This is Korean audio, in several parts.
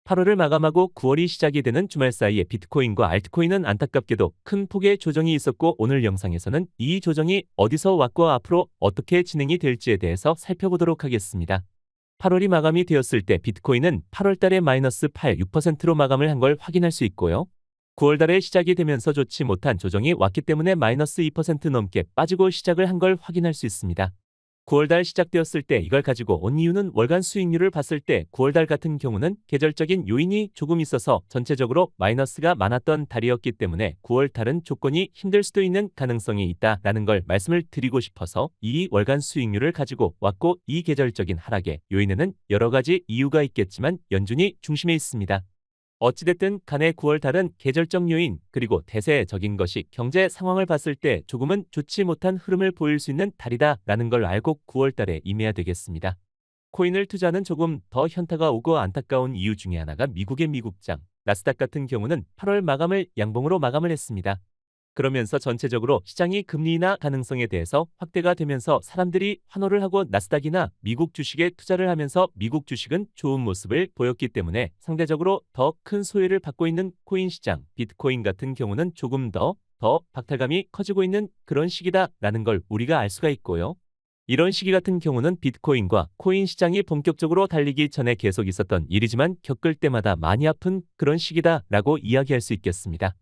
8월을 마감하고 9월이 시작이 되는 주말 사이에 비트코인과 알트코인은 안타깝게도 큰 폭의 조정이 있었고, 오늘 영상에서는 이 조정이 어디서 왔고 앞으로 어떻게 진행이 될지에 대해서 살펴보도록 하겠습니다. 8월이 마감이 되었을 때 비트코인은 8월달에 마이너스 6%로 마감을 한 걸 확인할 수 있고요. 9월달에 시작이 되면서 좋지 못한 조정이 왔기 때문에 마이너스 2% 넘게 빠지고 시작을 한 걸 확인할 수 있습니다. 9월달 시작되었을 때 이걸 가지고 온 이유는 월간 수익률을 봤을 때 9월달 같은 경우는 계절적인 요인이 조금 있어서 전체적으로 마이너스가 많았던 달이었기 때문에 9월달은 조건이 힘들 수도 있는 가능성이 있다라는 걸 말씀을 드리고 싶어서 이 월간 수익률을 가지고 왔고, 이 계절적인 하락의 요인에는 여러 가지 이유가 있겠지만 연준이 중심에 있습니다. 어찌됐든 간에 9월달은 계절적 요인 그리고 대세적인 것이 경제 상황을 봤을 때 조금은 좋지 못한 흐름을 보일 수 있는 달이다라는 걸 알고 9월달에 임해야 되겠습니다. 코인을 투자하는 조금 더 현타가 오고 안타까운 이유 중에 하나가 미국의 미국장 나스닥 같은 경우는 8월 마감을 양봉으로 마감을 했습니다. 그러면서 전체적으로 시장이 금리 인하 가능성에 대해서 확대가 되면서 사람들이 환호를 하고 나스닥이나 미국 주식에 투자를 하면서 미국 주식은 좋은 모습을 보였기 때문에 상대적으로 더 큰 소외를 받고 있는 코인 시장, 비트코인 같은 경우는 조금 더 박탈감이 커지고 있는 그런 시기다라는 걸 우리가 알 수가 있고요. 이런 시기 같은 경우는 비트코인과 코인 시장이 본격적으로 달리기 전에 계속 있었던 일이지만 겪을 때마다 많이 아픈 그런 시기다라고 이야기할 수 있겠습니다.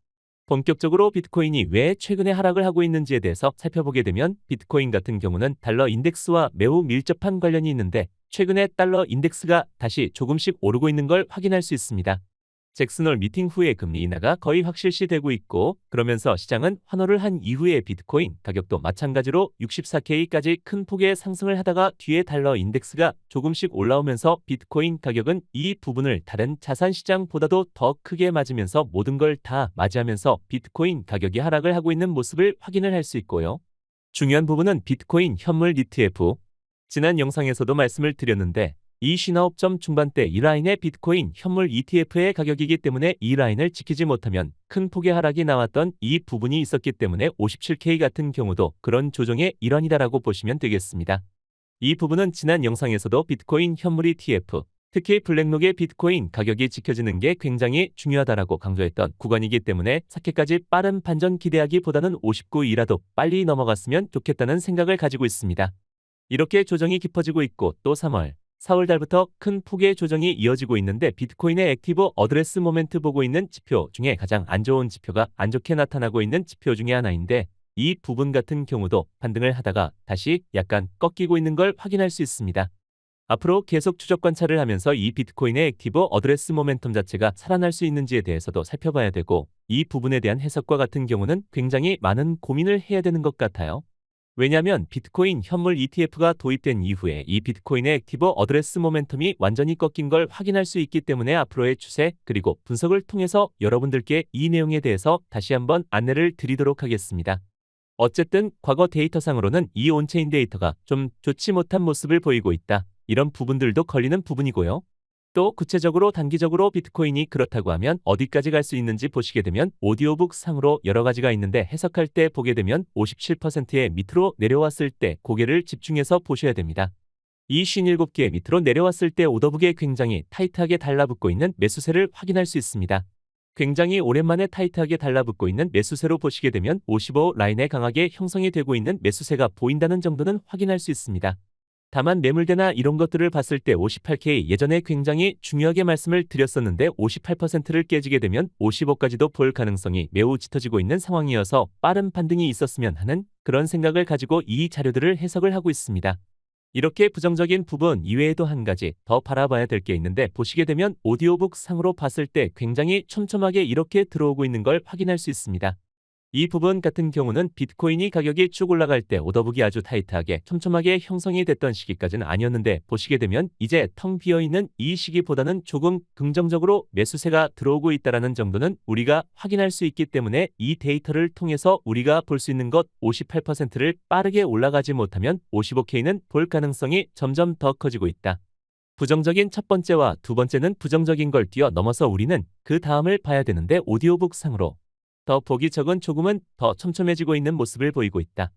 본격적으로 비트코인이 왜 최근에 하락을 하고 있는지에 대해서 살펴보게 되면 비트코인 같은 경우는 달러 인덱스와 매우 밀접한 관련이 있는데 최근에 달러 인덱스가 다시 조금씩 오르고 있는 걸 확인할 수 있습니다. 잭슨홀 미팅 후에 금리 인하가 거의 확실시되고 있고, 그러면서 시장은 환호를 한 이후에 비트코인 가격도 마찬가지로 64K까지 큰 폭의 상승을 하다가 뒤에 달러 인덱스가 조금씩 올라오면서 비트코인 가격은 이 부분을 다른 자산 시장보다도 더 크게 맞으면서 모든 걸 다 맞이하면서 비트코인 가격이 하락을 하고 있는 모습을 확인을 할 수 있고요. 중요한 부분은 비트코인 현물 ETF. 지난 영상에서도 말씀을 드렸는데 이 59점 중반대 이 라인의 비트코인 현물 ETF의 가격이기 때문에 이 라인을 지키지 못하면 큰 폭의 하락이 나왔던 이 부분이 있었기 때문에 57K 같은 경우도 그런 조정의 일환이다라고 보시면 되겠습니다. 이 부분은 지난 영상에서도 비트코인 현물 ETF, 특히 블랙록의 비트코인 가격이 지켜지는 게 굉장히 중요하다라고 강조했던 구간이기 때문에 4K까지 빠른 반전 기대하기보다는 59이라도 빨리 넘어갔으면 좋겠다는 생각을 가지고 있습니다. 이렇게 조정이 깊어지고 있고 또 3월, 4월달부터 큰 폭의 조정이 이어지고 있는데 비트코인의 액티브 어드레스 모멘트 보고 있는 지표 중에 가장 안 좋은 지표가 안 좋게 나타나고 있는 지표 중에 하나인데 이 부분 같은 경우도 반등을 하다가 다시 약간 꺾이고 있는 걸 확인할 수 있습니다. 앞으로 계속 추적 관찰을 하면서 이 비트코인의 액티브 어드레스 모멘텀 자체가 살아날 수 있는지에 대해서도 살펴봐야 되고, 이 부분에 대한 해석과 같은 경우는 굉장히 많은 고민을 해야 되는 것 같아요. 왜냐하면 비트코인 현물 ETF가 도입된 이후에 이 비트코인의 액티브 어드레스 모멘텀이 완전히 꺾인 걸 확인할 수 있기 때문에 앞으로의 추세 그리고 분석을 통해서 여러분들께 이 내용에 대해서 다시 한번 안내를 드리도록 하겠습니다. 어쨌든 과거 데이터상으로는 이 온체인 데이터가 좀 좋지 못한 모습을 보이고 있다. 이런 부분들도 걸리는 부분이고요. 또 구체적으로 단기적으로 비트코인이 그렇다고 하면 어디까지 갈 수 있는지 보시게 되면 오디오북 상으로 여러 가지가 있는데 해석할 때 보게 되면 57%의 밑으로 내려왔을 때 고개를 집중해서 보셔야 됩니다. 이 57개 밑으로 내려왔을 때 오더북에 굉장히 타이트하게 달라붙고 있는 매수세를 확인할 수 있습니다. 굉장히 오랜만에 타이트하게 달라붙고 있는 매수세로 보시게 되면 55 라인에 강하게 형성이 되고 있는 매수세가 보인다는 정도는 확인할 수 있습니다. 다만 매물대나 이런 것들을 봤을 때 58K 예전에 굉장히 중요하게 말씀을 드렸었는데 58%를 깨지게 되면 55까지도 볼 가능성이 매우 짙어지고 있는 상황이어서 빠른 반등이 있었으면 하는 그런 생각을 가지고 이 자료들을 해석을 하고 있습니다. 이렇게 부정적인 부분 이외에도 한 가지 더 바라봐야 될 게 있는데 보시게 되면 오디오북 상으로 봤을 때 굉장히 촘촘하게 이렇게 들어오고 있는 걸 확인할 수 있습니다. 이 부분 같은 경우는 비트코인이 가격이 쭉 올라갈 때 오더북이 아주 타이트하게 촘촘하게 형성이 됐던 시기까지는 아니었는데 보시게 되면 이제 텅 비어있는 이 시기보다는 조금 긍정적으로 매수세가 들어오고 있다는 정도는 우리가 확인할 수 있기 때문에 이 데이터를 통해서 우리가 볼 수 있는 것 58%를 빠르게 올라가지 못하면 55K는 볼 가능성이 점점 더 커지고 있다. 부정적인 첫 번째와 두 번째는 부정적인 걸 뛰어넘어서 우리는 그 다음을 봐야 되는데 오디오북 상으로 더 보기 적은 조금은 더 촘촘해지고 있는 모습을 보이고 있다.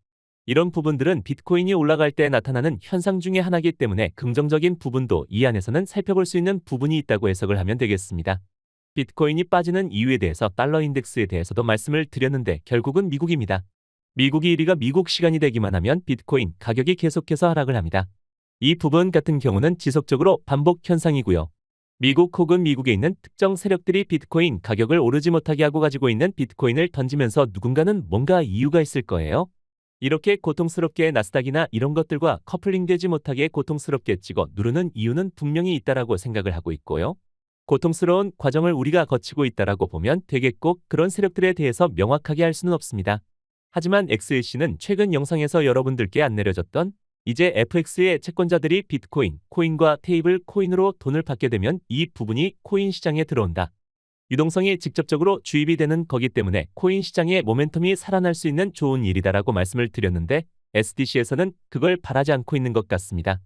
이런 부분들은 비트코인이 올라갈 때 나타나는 현상 중의 하나이기 때문에 긍정적인 부분도 이 안에서는 살펴볼 수 있는 부분이 있다고 해석을 하면 되겠습니다. 비트코인이 빠지는 이유에 대해서 달러 인덱스에 대해서도 말씀을 드렸는데 결국은 미국입니다. 미국이 1위가 미국 시간이 되기만 하면 비트코인 가격이 계속해서 하락을 합니다. 이 부분 같은 경우는 지속적으로 반복 현상이고요. 미국 혹은 미국에 있는 특정 세력들이 비트코인 가격을 오르지 못하게 하고 가지고 있는 비트코인을 던지면서 누군가는 뭔가 이유가 있을 거예요. 이렇게 고통스럽게 나스닥이나 이런 것들과 커플링되지 못하게 고통스럽게 찍어 누르는 이유는 분명히 있다라고 생각을 하고 있고요. 고통스러운 과정을 우리가 거치고 있다라고 보면 되겠고 그런 세력들에 대해서 명확하게 할 수는 없습니다. 하지만 XLC는 최근 영상에서 여러분들께 안 내려졌던 이제 FX의 채권자들이 비트코인, 코인과 테이블 코인으로 돈을 받게 되면 이 부분이 코인 시장에 들어온다. 유동성이 직접적으로 주입이 되는 거기 때문에 코인 시장의 모멘텀이 살아날 수 있는 좋은 일이다라고 말씀을 드렸는데 SDC에서는 그걸 바라지 않고 있는 것 같습니다.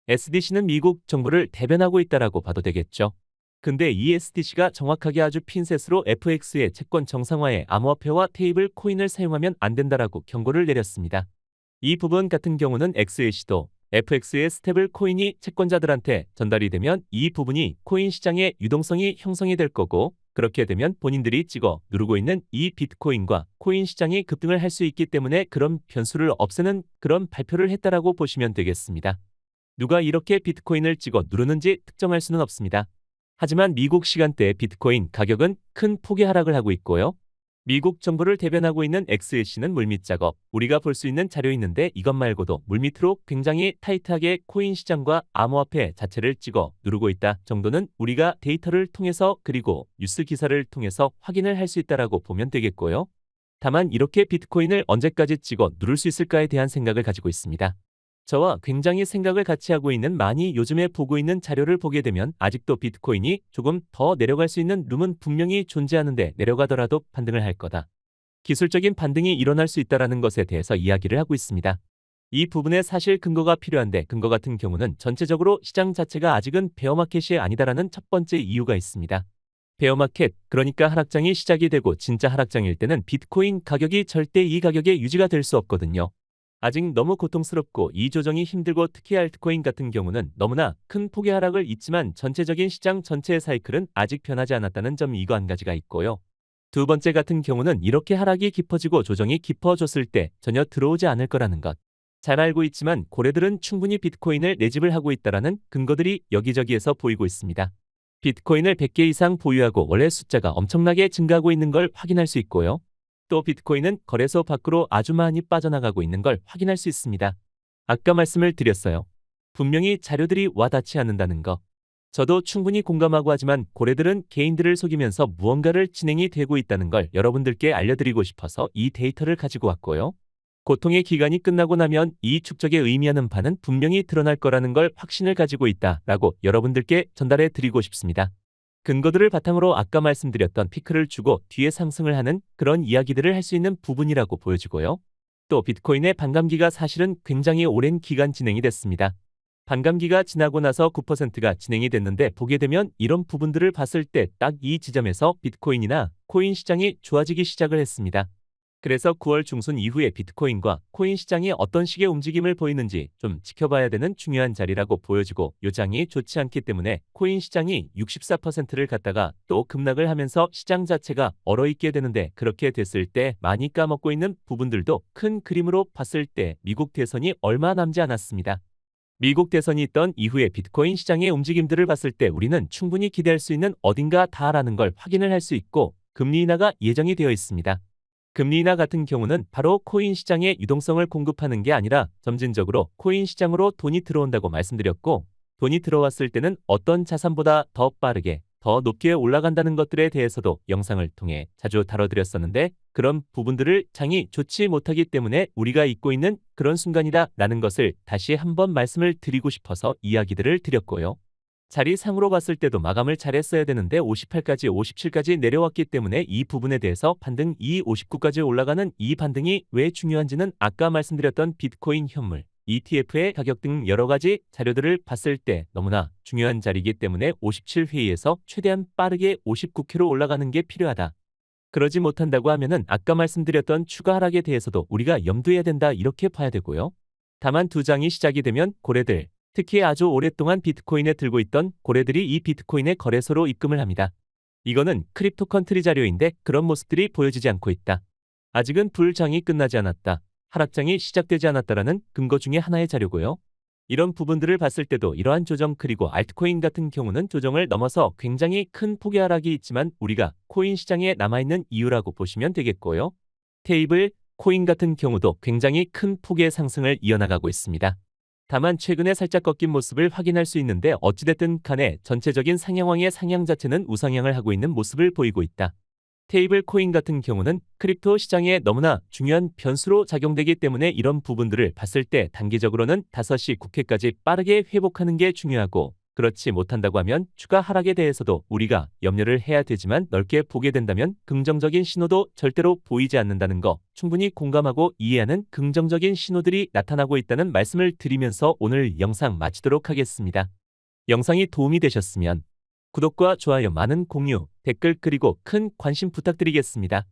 SDC는 미국 정부를 대변하고 있다라고 봐도 되겠죠. 근데 이 SDC가 정확하게 아주 핀셋으로 FX의 채권 정상화에 암호화폐와 테이블 코인을 사용하면 안 된다라고 경고를 내렸습니다. 이 부분 같은 경우는 XLC도 FX의 스테이블 코인이 채권자들한테 전달이 되면 이 부분이 코인 시장의 유동성이 형성이 될 거고 그렇게 되면 본인들이 찍어 누르고 있는 이 비트코인과 코인 시장이 급등을 할 수 있기 때문에 그런 변수를 없애는 그런 발표를 했다라고 보시면 되겠습니다. 누가 이렇게 비트코인을 찍어 누르는지 특정할 수는 없습니다. 하지만 미국 시간대 비트코인 가격은 큰 폭의 하락을 하고 있고요. 미국 정부를 대변하고 있는 XLC는 물밑 작업, 우리가 볼 수 있는 자료 있는데 이것 말고도 물밑으로 굉장히 타이트하게 코인 시장과 암호화폐 자체를 찍어 누르고 있다 정도는 우리가 데이터를 통해서 그리고 뉴스 기사를 통해서 확인을 할 수 있다라고 보면 되겠고요. 다만 이렇게 비트코인을 언제까지 찍어 누를 수 있을까에 대한 생각을 가지고 있습니다. 저와 굉장히 생각을 같이 하고 있는 많이 요즘에 보고 있는 자료를 보게 되면 아직도 비트코인이 조금 더 내려갈 수 있는 룸은 분명히 존재하는데 내려가더라도 반등을 할 거다. 기술적인 반등이 일어날 수 있다는 것에 대해서 이야기를 하고 있습니다. 이 부분에 사실 근거가 필요한데 근거 같은 경우는 전체적으로 시장 자체가 아직은 베어마켓이 아니다라는 첫 번째 이유가 있습니다. 베어마켓, 그러니까 하락장이 시작이 되고 진짜 하락장일 때는 비트코인 가격이 절대 이 가격에 유지가 될 수 없거든요. 아직 너무 고통스럽고 이 조정이 힘들고 특히 알트코인 같은 경우는 너무나 큰 폭의 하락을 있지만 전체적인 시장 전체의 사이클은 아직 변하지 않았다는 점 이거 한 가지가 있고요. 두 번째 같은 경우는 이렇게 하락이 깊어지고 조정이 깊어졌을 때 전혀 들어오지 않을 거라는 것. 잘 알고 있지만 고래들은 충분히 비트코인을 내집을 하고 있다라는 근거들이 여기저기에서 보이고 있습니다. 비트코인을 100개 이상 보유하고 원래 숫자가 엄청나게 증가하고 있는 걸 확인할 수 있고요. 또 비트코인은 거래소 밖으로 아주 많이 빠져나가고 있는 걸 확인할 수 있습니다. 아까 말씀을 드렸어요. 분명히 자료들이 와닿지 않는다는 거. 저도 충분히 공감하고 하지만 고래들은 개인들을 속이면서 무언가를 진행이 되고 있다는 걸 여러분들께 알려드리고 싶어서 이 데이터를 가지고 왔고요. 고통의 기간이 끝나고 나면 이 축적에 의미하는 바는 분명히 드러날 거라는 걸 확신을 가지고 있다라고 여러분들께 전달해 드리고 싶습니다. 근거들을 바탕으로 아까 말씀드렸던 피크를 주고 뒤에 상승을 하는 그런 이야기들을 할 수 있는 부분이라고 보여지고요. 또 비트코인의 반감기가 사실은 굉장히 오랜 기간 진행이 됐습니다. 반감기가 지나고 나서 9%가 진행이 됐는데 보게 되면 이런 부분들을 봤을 때 딱 이 지점에서 비트코인이나 코인 시장이 좋아지기 시작을 했습니다. 그래서 9월 중순 이후에 비트코인과 코인 시장이 어떤 식의 움직임을 보이는지 좀 지켜봐야 되는 중요한 자리라고 보여지고 요장이 좋지 않기 때문에 코인 시장이 64%를 갔다가 또 급락을 하면서 시장 자체가 얼어있게 되는데 그렇게 됐을 때 많이 까먹고 있는 부분들도 큰 그림으로 봤을 때 미국 대선이 얼마 남지 않았습니다. 미국 대선이 있던 이후에 비트코인 시장의 움직임들을 봤을 때 우리는 충분히 기대할 수 있는 어딘가 다라는 걸 확인을 할 수 있고 금리 인하가 예정이 되어 있습니다. 금리 인하 같은 경우는 바로 코인 시장에 유동성을 공급하는 게 아니라 점진적으로 코인 시장으로 돈이 들어온다고 말씀드렸고 돈이 들어왔을 때는 어떤 자산보다 더 빠르게 더 높게 올라간다는 것들에 대해서도 영상을 통해 자주 다뤄드렸었는데 그런 부분들을 장이 좋지 못하기 때문에 우리가 잊고 있는 그런 순간이다라는 것을 다시 한번 말씀을 드리고 싶어서 이야기들을 드렸고요. 자리상으로 봤을 때도 마감을 잘했어야 되는데 58까지 57까지 내려왔기 때문에 이 부분에 대해서 반등 이 59까지 올라가는 이 반등이 왜 중요한지는 아까 말씀드렸던 비트코인 현물, ETF의 가격 등 여러 가지 자료들을 봤을 때 너무나 중요한 자리이기 때문에 57회의에서 최대한 빠르게 59K로 올라가는 게 필요하다. 그러지 못한다고 하면은 아까 말씀드렸던 추가 하락에 대해서도 우리가 염두해야 된다 이렇게 봐야 되고요. 다만 두 장이 시작이 되면 고래들, 특히 아주 오랫동안 비트코인에 들고 있던 고래들이 이 비트코인의 거래소로 입금을 합니다. 이거는 크립토 컨트리 자료인데 그런 모습들이 보여지지 않고 있다. 아직은 불장이 끝나지 않았다. 하락장이 시작되지 않았다라는 근거 중에 하나의 자료고요. 이런 부분들을 봤을 때도 이러한 조정 그리고 알트코인 같은 경우는 조정을 넘어서 굉장히 큰 폭의 하락이 있지만 우리가 코인 시장에 남아있는 이유라고 보시면 되겠고요. 테이블, 코인 같은 경우도 굉장히 큰 폭의 상승을 이어나가고 있습니다. 다만 최근에 살짝 꺾인 모습을 확인할 수 있는데 어찌됐든 간에 전체적인 상향황의 상향 자체는 우상향을 하고 있는 모습을 보이고 있다. 테이블 코인 같은 경우는 크립토 시장에 너무나 중요한 변수로 작용되기 때문에 이런 부분들을 봤을 때 단기적으로는 5시 9회까지 빠르게 회복하는 게 중요하고 그렇지 못한다고 하면 추가 하락에 대해서도 우리가 염려를 해야 되지만 넓게 보게 된다면 긍정적인 신호도 절대로 보이지 않는다는 거 충분히 공감하고 이해하는 긍정적인 신호들이 나타나고 있다는 말씀을 드리면서 오늘 영상 마치도록 하겠습니다. 영상이 도움이 되셨으면 구독과 좋아요 많은 공유, 댓글 그리고 큰 관심 부탁드리겠습니다.